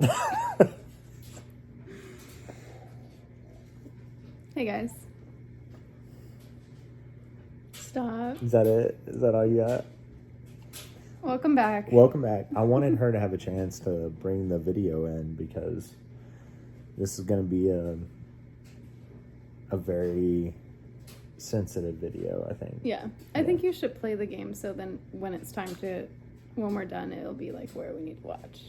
Hey guys. Stop. Is that it? Is that all you got? Welcome back. Welcome back. I wanted her to have a chance to bring the video in because this is going to be a very sensitive video, I think. Yeah. I think you should play the game so then when it's time to, when we're done, it'll be like where we need to watch.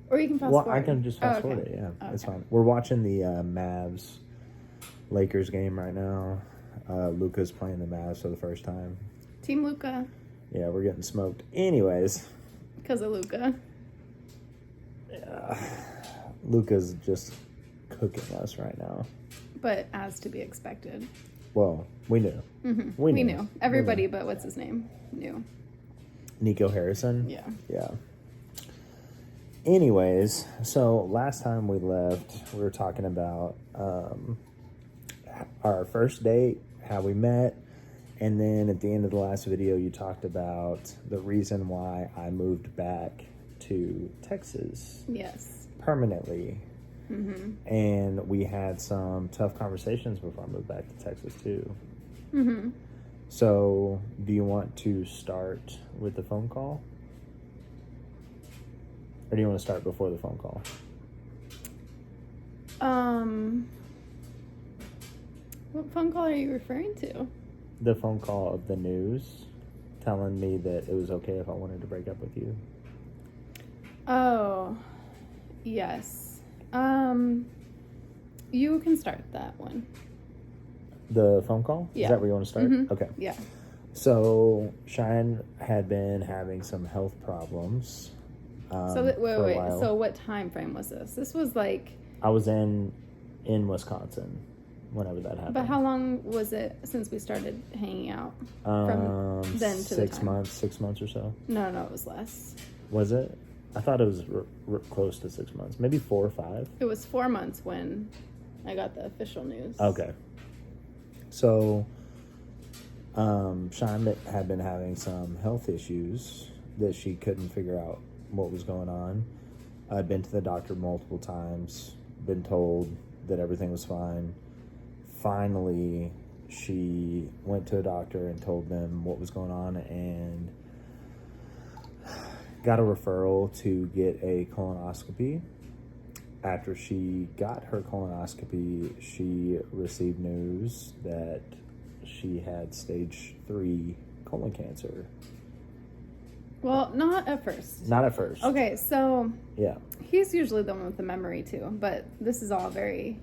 Or you can fast forward. Well, I can just fast okay. forward it, yeah. Okay. It's fine. We're watching the Mavs Lakers game right now. Luka's playing the Mavs for the first time. Team Luka. Yeah, we're getting smoked. Anyways. Because of Luka. Luka's just cooking us right now. But as to be expected. Well, we knew. Mm-hmm. We knew. Everybody but what's his name knew. Nico Harrison? Yeah. Yeah. Anyways, so last time we left, we were talking about our first date, how we met, and then at the end of the last video, you talked about the reason why I moved back to Texas. Yes. Permanently. Mm-hmm. And we had some tough conversations before I moved back to Texas, too. Mm-hmm. So, do you want to start with the phone call? Or do you want to start before the phone call? What phone call are you referring to? The phone call of the news telling me that it was okay if I wanted to break up with you. Oh, yes. You can start that one. The phone call? Yeah. Is that where you want to start? Mm-hmm. Okay. Yeah. So, Cheyenne had been having some health problems. So wait. So what time frame was this? This was like. I was in Wisconsin whenever that happened. But how long was it since we started hanging out? From then to the time? 6 months or so. No, it was less. Was it? I thought it was close to 6 months. Maybe 4 or 5. It was 4 months when I got the official news. Okay. So, Cheyenne had been having some health issues that she couldn't figure out what was going on. I'd been to the doctor multiple times, been told that everything was fine. Finally, she went to a doctor and told them what was going on and got a referral to get a colonoscopy. After she got her colonoscopy, she received news that she had stage 3 colon cancer. Well, not at first. Not at first. Okay, so Yeah. he's usually the one with the memory too, but this is all very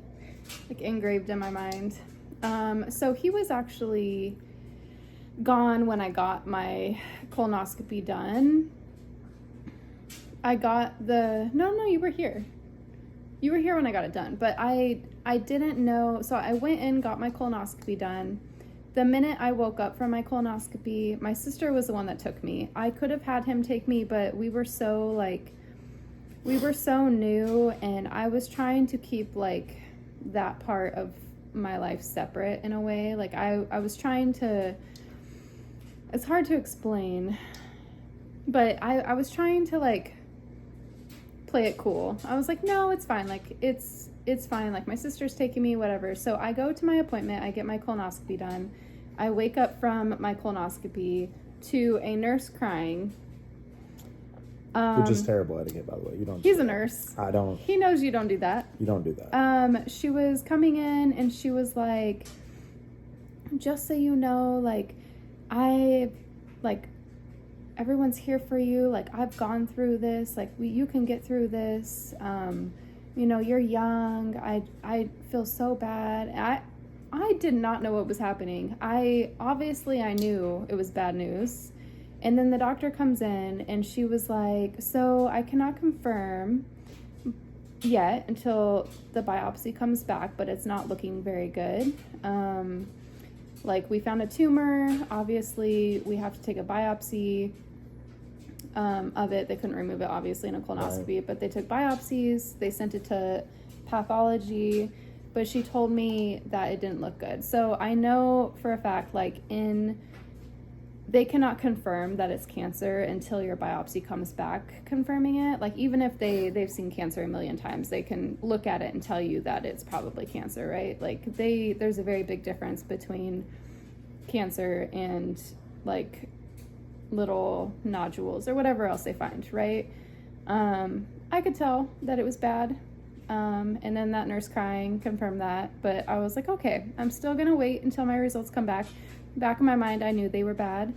like engraved in my mind. So he was actually gone when I got my colonoscopy done. I got the no, you were here. You were here when I got it done, but I didn't know. So I went in, got my colonoscopy done. The minute I woke up from my colonoscopy, my sister was the one that took me. I could have had him take me, but we were so new, and I was trying to keep like that part of my life separate in a way. Like I was trying to, it's hard to explain, but I was trying to like play it cool. I was like, no, it's fine. Like it's fine. Like my sister's taking me, whatever. So I go to my appointment, I get my colonoscopy done. I wake up from my colonoscopy to a nurse crying. Which is terrible etiquette, by the way. You don't. He's a nurse. I don't. He knows you don't do that. You don't do that. She was coming in and she was like, just so you know, like, everyone's here for you. Like, I've gone through this. Like, you can get through this. You know, you're young. I feel so bad. I did not know what was happening. I knew it was bad news. And then the doctor comes in and she was like, so I cannot confirm yet until the biopsy comes back, but it's not looking very good. Like, we found a tumor. Obviously, we have to take a biopsy of it. They couldn't remove it, obviously, in a colonoscopy, right. But they took biopsies. They sent it to pathology, but she told me that it didn't look good. So I know for a fact, like, in they cannot confirm that it's cancer until your biopsy comes back confirming it. Like, even if they've seen cancer a million times, they can look at it and tell you that it's probably cancer, right? Like, there's a very big difference between cancer and like little nodules or whatever else they find, right? I could tell that it was bad. And then that nurse crying confirmed that, but I was like, okay, I'm still gonna wait until my results come back. Back in my mind, I knew they were bad.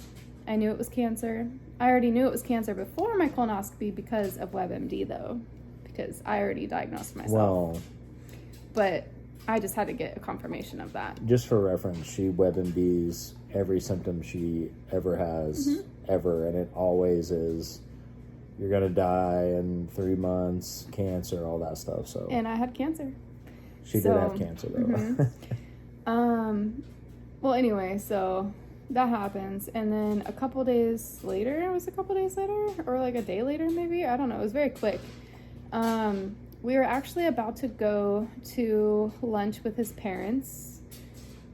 I knew it was cancer. I already knew it was cancer before my colonoscopy because of WebMD, though, because I already diagnosed myself. Well, but I just had to get a confirmation of that. just for reference, she WebMDs every symptom she ever has, ever, and it always is, you're gonna die in 3 months, cancer, all that stuff. So And I had cancer. she did have cancer, though. Well, anyway, so that happens, and then a couple days later, or like a day later, maybe, I don't know, it was very quick. We were actually about to go to lunch with his parents,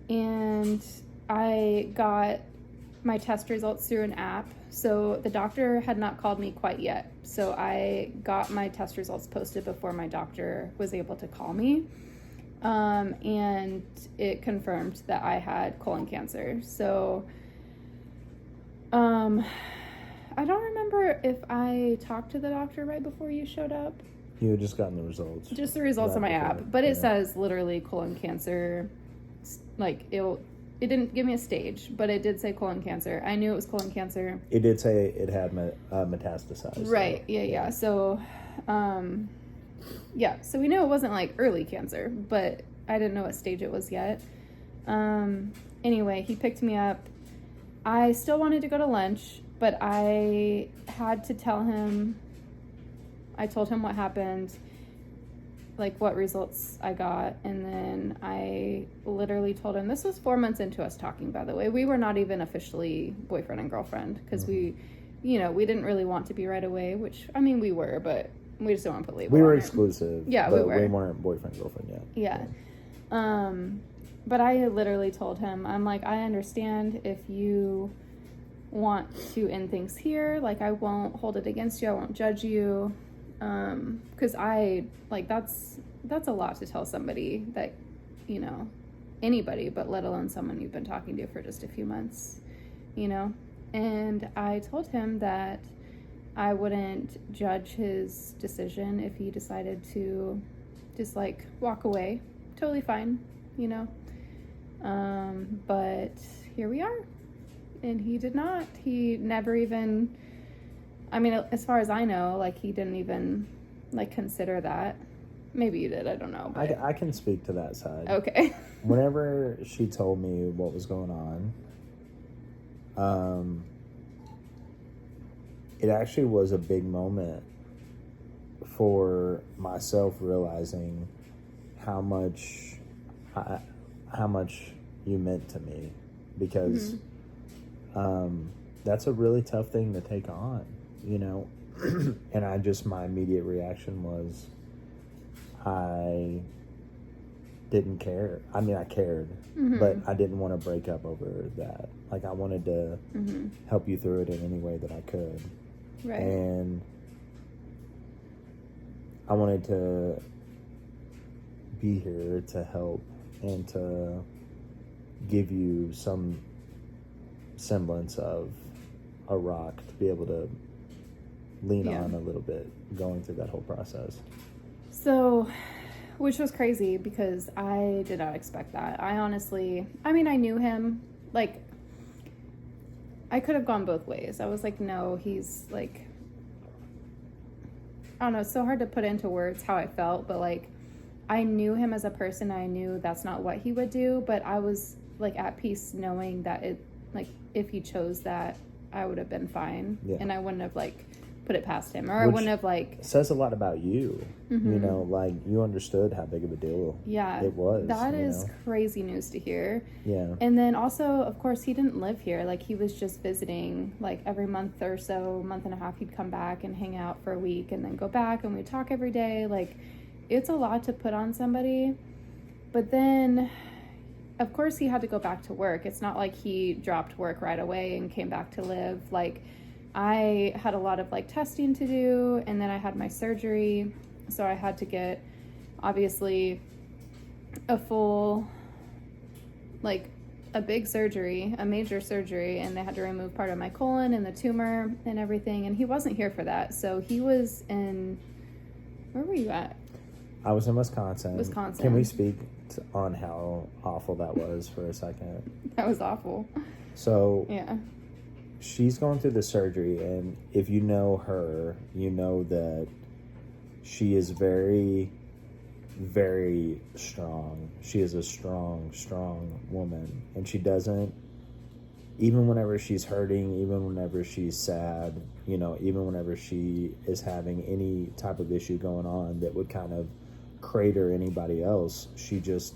and I got my test results through an app. So the doctor had not called me quite yet, so I got my test results posted before my doctor was able to call me. And it confirmed that I had colon cancer. So, I don't remember if I talked to the doctor right before you showed up. You had just gotten the results. Just the results on my app, but it says literally colon cancer. Like, it didn't give me a stage, but it did say colon cancer. I knew it was colon cancer. It did say it had metastasized. Right. So. Yeah. So, yeah, so we knew it wasn't like early cancer, but I didn't know what stage it was yet. Anyway, he picked me up. I still wanted to go to lunch, but I had to tell him, I told him what happened, like what results I got, and then I literally told him, this was 4 months into us talking, by the way. We were not even officially boyfriend and girlfriend, because we didn't really want to be right away, which, I mean, we were, but we just don't want to put label We were on it. exclusive. Yeah, but we were. We weren't boyfriend, girlfriend yet. Yeah. But I literally told him, I'm like, I understand if you want to end things here. Like, I won't hold it against you. I won't judge you. Because that's a lot to tell somebody that, anybody, but let alone someone you've been talking to for just a few months, And I told him that I wouldn't judge his decision if he decided to just like walk away. Totally fine, but here we are. And he did not. He never even, I mean, as far as I know, like, he didn't even like consider that. Maybe you did, I don't know. But... I can speak to that side. Okay. Whenever she told me what was going on, it actually was a big moment for myself realizing how much you meant to me, because that's a really tough thing to take on, and my immediate reaction was I didn't care. I mean, I cared, but I didn't want to break up over that. Like, I wanted to help you through it in any way that I could. Right. And I wanted to be here to help and to give you some semblance of a rock to be able to lean on a little bit going through that whole process. So, which was crazy because I did not expect that. I knew him. Like, I could have gone both ways. I was like, no, he's like, I don't know, it's so hard to put into words how I felt, but like, I knew him as a person. I knew that's not what he would do, but I was like at peace knowing that it, like, if he chose that, I would have been fine. Yeah. And I wouldn't have like put it past him, or I wouldn't have like... says a lot about you, like, you understood how big of a deal it was. That is crazy news to hear. Yeah. And then also, of course, he didn't live here. Like, he was just visiting, like, every month or so, month and a half, he'd come back and hang out for a week and then go back, and we'd talk every day. Like, it's a lot to put on somebody. But then of course he had to go back to work. It's not like he dropped work right away and came back to live. Like, I had a lot of like testing to do, and then I had my surgery, so I had to get obviously a full, like, a big surgery, a major surgery, and they had to remove part of my colon and the tumor and everything, and he wasn't here for that. So he was in, where were you at? I was in Wisconsin. Wisconsin. Can we speak on how awful that was for a second? That was awful. So Yeah. she's going through the surgery, and if you know her, you know that she is very, very strong. She is a strong, strong woman, and she doesn't, even whenever she's hurting, even whenever she's sad, you know, even whenever she is having any type of issue going on that would kind of crater anybody else, she just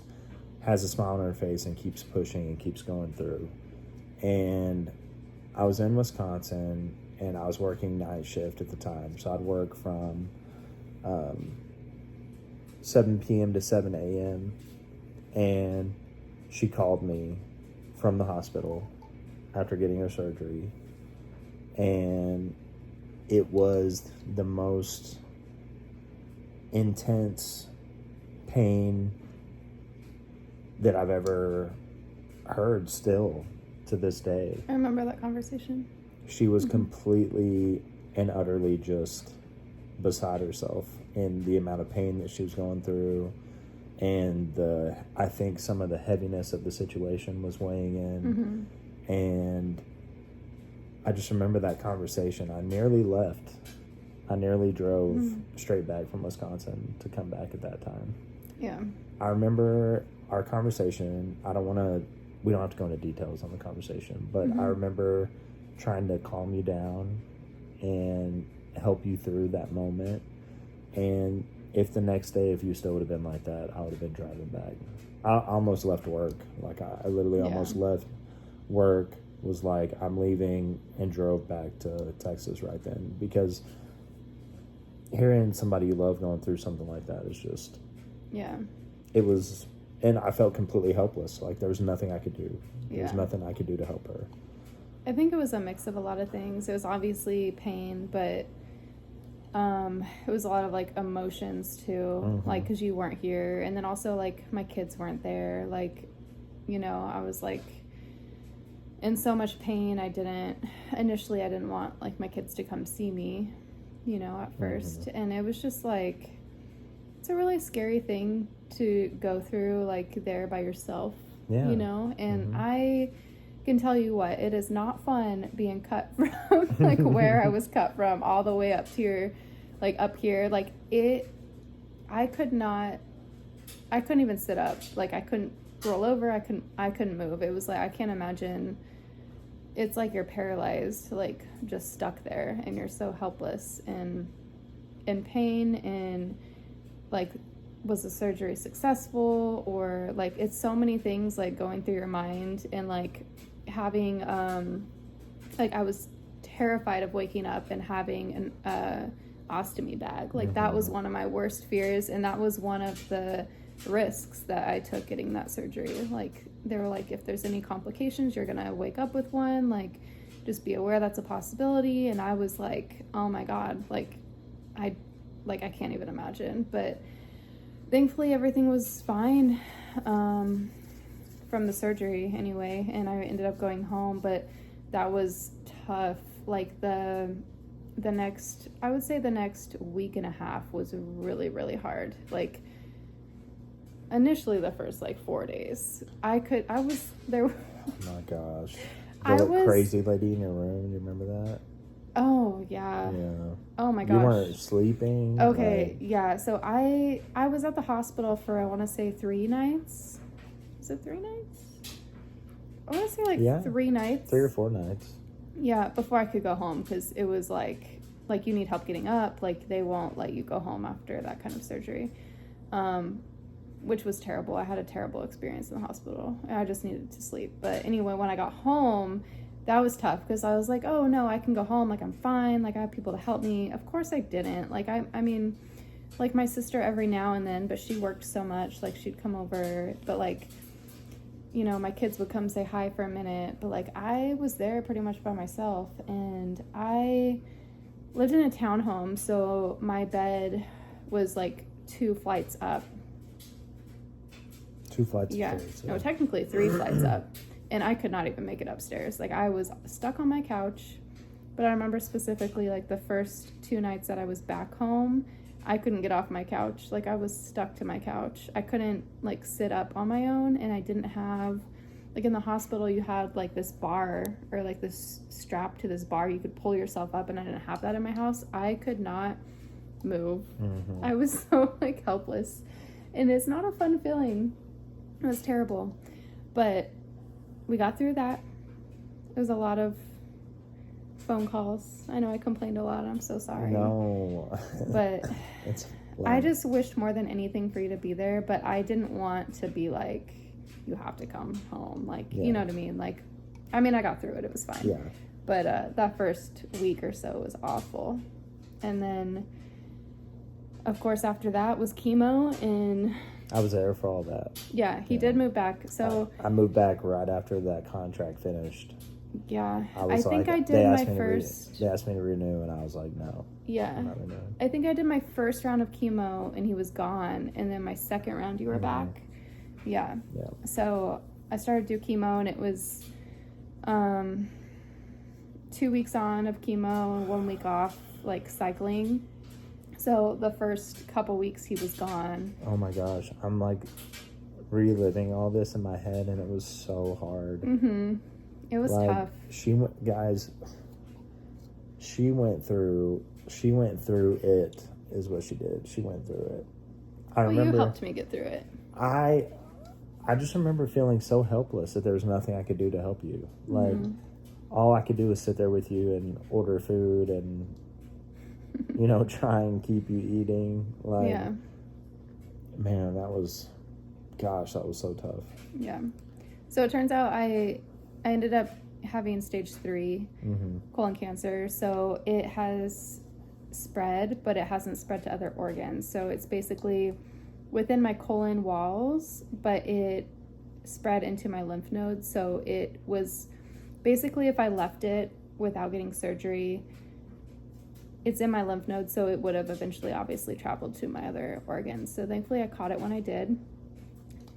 has a smile on her face and keeps pushing and keeps going through. And I was in Wisconsin, and I was working night shift at the time, so I'd work from 7 p.m. to 7 a.m. And she called me from the hospital after getting her surgery, and it was the most intense pain that I've ever heard, still to this day. I remember that conversation. She was completely and utterly just beside herself in the amount of pain that she was going through, and I think some of the heaviness of the situation was weighing in. And I just remember that conversation. I nearly left. I nearly drove straight back from Wisconsin to come back at that time. Yeah. I remember our conversation. We don't have to go into details on the conversation, but I remember trying to calm you down and help you through that moment. And if the next day, if you still would have been like that, I would have been driving back. I almost left work. Like, I literally almost left work, was like, I'm leaving, and drove back to Texas right then, because hearing somebody you love going through something like that is just, it was, and I felt completely helpless. Like, there was nothing I could do. There was nothing I could do to help her. I think it was a mix of a lot of things. It was obviously pain, but it was a lot of like emotions too, like, because you weren't here, and then also like my kids weren't there. Like, you know, I was like in so much pain. I didn't want like my kids to come see me, you know, at first. And it was just like, it's a really scary thing to go through, like, there by yourself, you know. And I can tell you what, it is not fun being cut from like where I was cut from all the way up to up here. Like, I couldn't even sit up. Like, I couldn't roll over. I couldn't move. It was like, I can't imagine. It's like you're paralyzed, like, just stuck there, and you're so helpless and in pain. And like, was the surgery successful? Or like, it's so many things like going through your mind, and like having like, I was terrified of waking up and having an ostomy bag. Like, that was one of my worst fears, and that was one of the risks that I took getting that surgery. Like, they were like, if there's any complications, you're gonna wake up with one. Like, just be aware that's a possibility. And I was like, oh my God, I can't even imagine. But thankfully everything was fine from the surgery anyway, and I ended up going home. But that was tough. Like, the next week and a half was really, really hard. Like, initially the first like 4 days, I was there. Oh my gosh. The crazy lady in your room, you remember that? Oh yeah. Oh my gosh. You weren't sleeping? Okay, yeah. So I was at the hospital for, I want to say 3 nights. Is it 3 nights? I want to say like 3 nights. 3 or 4 nights. Yeah, before I could go home, because it was like you need help getting up. Like, they won't let you go home after that kind of surgery, which was terrible. I had a terrible experience in the hospital. I just needed to sleep. But anyway, when I got home, that was tough, because I was like, oh no, I can go home. Like, I'm fine. Like, I have people to help me. Of course I didn't. Like, I mean, like, my sister every now and then, but she worked so much. Like, she'd come over. But like, you know, my kids would come say hi for a minute, but like I was there pretty much by myself, and I lived in a townhome, so my bed was like 2 flights up. 2 flights Yeah. of stairs. No, technically 3 flights up. And I could not even make it upstairs. Like I was stuck on my couch. But I remember specifically like the first 2 nights that I was back home, I couldn't get off my couch. Like I was stuck to my couch. I couldn't like sit up on my own, and I didn't have, like in the hospital you had like this bar or like this strap to this bar you could pull yourself up, and I didn't have that in my house. I could not move. I was so like helpless, and it's not a fun feeling. It was terrible, but we got through that. It was a lot of phone calls. I know I complained a lot. I'm so sorry. No. But It's I just wished more than anything for you to be there, but I didn't want to be like, you have to come home. Like, Yeah. you know what I mean? Like, I mean, I got through it. It was fine. Yeah. But that first week or so was awful. And then, of course, after that was chemo, and I was there for all that. yeah, he did move back. So I moved back right after that contract finished. yeah, I I was think like, I they did asked my me to first. they asked me to renew, and I was like, no, Yeah, I'm not renewing. I think I did my first round of chemo, and he was gone. And then my second round, you were back. Yeah. Yeah. So I started to do chemo, and it was 2 weeks on of chemo and 1 week off, like cycling. So the first couple weeks he was gone. Oh my gosh, I'm like reliving all this in my head, and it was so hard. It was Like, tough. she went, guys. She went through it. Is what she did. She went through it. I Well, you remember. helped me get through it. I just remember feeling so helpless that there was nothing I could do to help you. Like, all I could do was sit there with you and order food and, you know, try and keep you eating. Like, Yeah. man, that was so tough. Yeah. So it turns out I ended up having stage 3 colon cancer. So it has spread, but it hasn't spread to other organs. So it's basically within my colon walls, but it spread into my lymph nodes. So it was basically, if I left it without getting surgery, it's in my lymph nodes, so it would have eventually obviously traveled to my other organs. So thankfully I caught it when I did,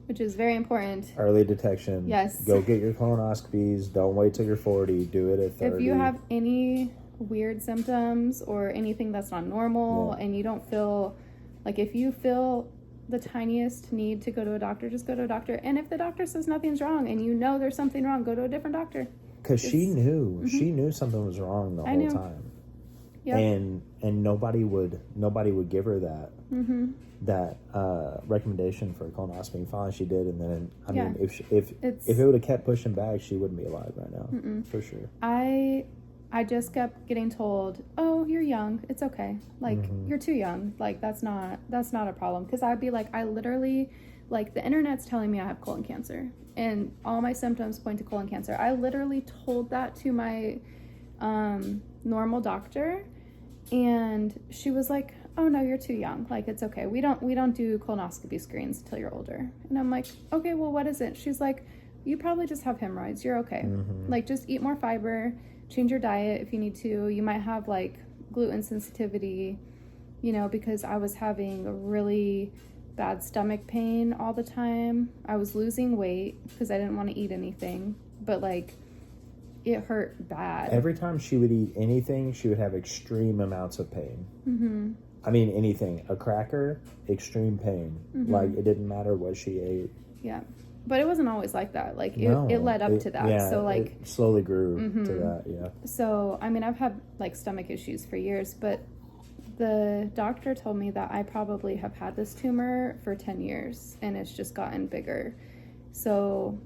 which is very important. Early detection. Yes. Go get your colonoscopies. Don't wait till you're 40. Do it at 30. If you have any weird symptoms or anything that's not normal, and you don't feel like, if you feel the tiniest need to go to a doctor, just go to a doctor. And if the doctor says nothing's wrong and you know there's something wrong, go to a different doctor. Because she knew something was wrong the whole time. Yep. And nobody would give her that recommendation for a colonoscopy. Finally, she did, and then I mean, if it would have kept pushing back, she wouldn't be alive right now for sure. I just kept getting told, "Oh, you're young. It's okay. Like you're too young. Like that's not a problem." Because I'd be like, I literally, like, the internet's telling me I have colon cancer, and all my symptoms point to colon cancer. I literally told that to my normal doctor, and she was like, "Oh no, you're too young. Like it's okay. We don't do colonoscopy screens until you're older." And I'm like, "Okay, well, what is it?" She's like, "You probably just have hemorrhoids. You're okay. Like just eat more fiber, change your diet if you need to. You might have like gluten sensitivity, you know, because I was having a really bad stomach pain all the time. I was losing weight because I didn't want to eat anything, but like it hurt bad. Every time she would eat anything, she would have extreme amounts of pain. I mean, anything. A cracker, extreme pain. Like, it didn't matter what she ate. Yeah. But it wasn't always like that. Like, it led up to that. Yeah, so, like, it slowly grew to that, yeah. So, I mean, I've had, like, stomach issues for years, but the doctor told me that I probably have had this tumor for 10 years, and it's just gotten bigger. So,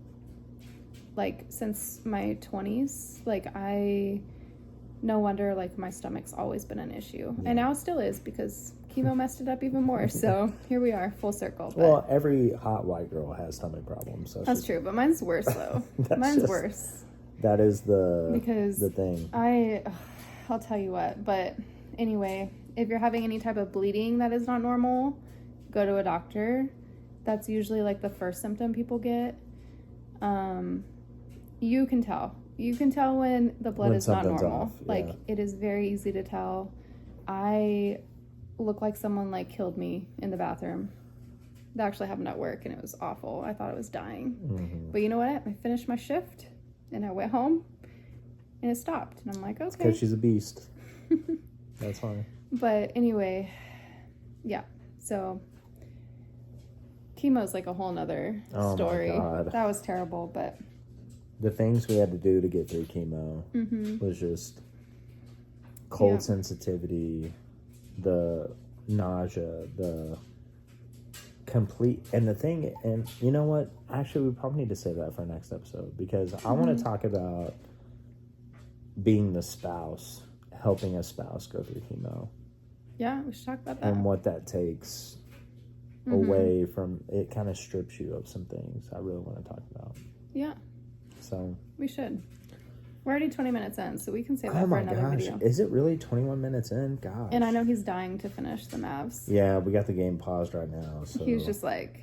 like, since my 20s, like, no wonder, like, my stomach's always been an issue. And now it still is, because chemo messed it up even more. So here we are, full circle. But Well, every hot white girl has stomach problems. So that's true, but mine's worse, though. Mine's worse. That is Because the thing. I'll tell you what. But anyway, if you're having any type of bleeding that is not normal, go to a doctor. That's usually, like, the first symptom people get. You can tell. You can tell when the blood When is not something's normal. off, yeah. Like, it is very easy to tell. I look like someone, like, killed me in the bathroom. That actually happened at work, and it was awful. I thought I was dying. Mm-hmm. But you know what? I finished my shift, and I went home, and it stopped. And I'm like, okay. Because she's a beast. That's fine. But anyway, yeah. So chemo's like a whole nother Oh, story. my God. That was terrible, but The things we had to do to get through chemo was just cold Yeah. sensitivity, the nausea, the complete, and the thing, and you know what? Actually, we probably need to save that for our next episode, because I want to talk about being the spouse, helping a spouse go through chemo, yeah, we should talk about that. and what that takes away from it. Kind of strips you of some things I really want to talk about. Yeah, So, we should. We're already 20 minutes in, so we can save that oh for my another gosh, video. is it really 21 minutes in? Gosh. And I know he's dying to finish the Mavs. Yeah, we got the game paused right now. So He was just like,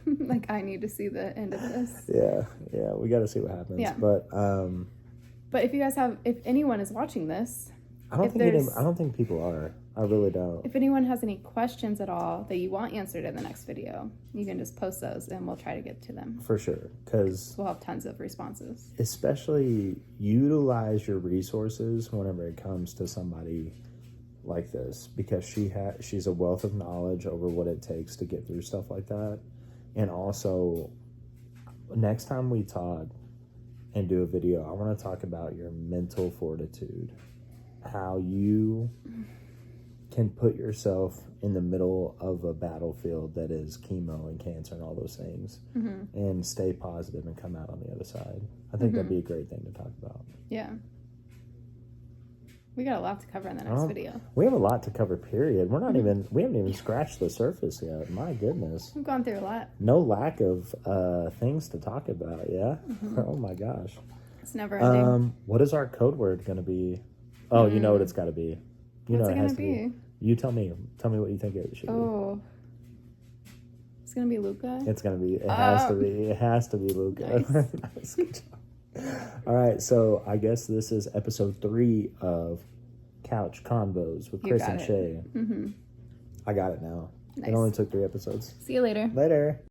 like, I need to see the end of this. yeah, we got to see what happens. Yeah. But But if you guys have, if anyone is watching this, I don't if think there's- I don't think people are. I really don't. if anyone has any questions at all that you want answered in the next video, you can just post those and we'll try to get to them. For sure, because We'll have tons of responses. especially utilize your resources whenever it comes to somebody like this, because she's a wealth of knowledge over what it takes to get through stuff like that. And also, next time we talk and do a video, I want to talk about your mental fortitude, how you can put yourself in the middle of a battlefield that is chemo and cancer and all those things, and stay positive and come out on the other side. I think that'd be a great thing to talk about. Yeah. We got a lot to cover in the next video. We have a lot to cover, period. We haven't even scratched the surface yet. My goodness. We've gone through a lot. No lack of things to talk about, yeah? Oh my gosh. It's never ending. What is our code word going to be? Oh, you know what it's got to be. You What's know it has gonna to be? You tell me. Tell me what you think it should Oh. It's gonna be Luca. be. It's going to be. It has to be. It has to be Luca. Nice. Good job. All right, so I guess this is episode 3 of Couch Convos with You Chris got and it. Shay. I got it now. Nice. It only took 3 episodes. See you later. Later.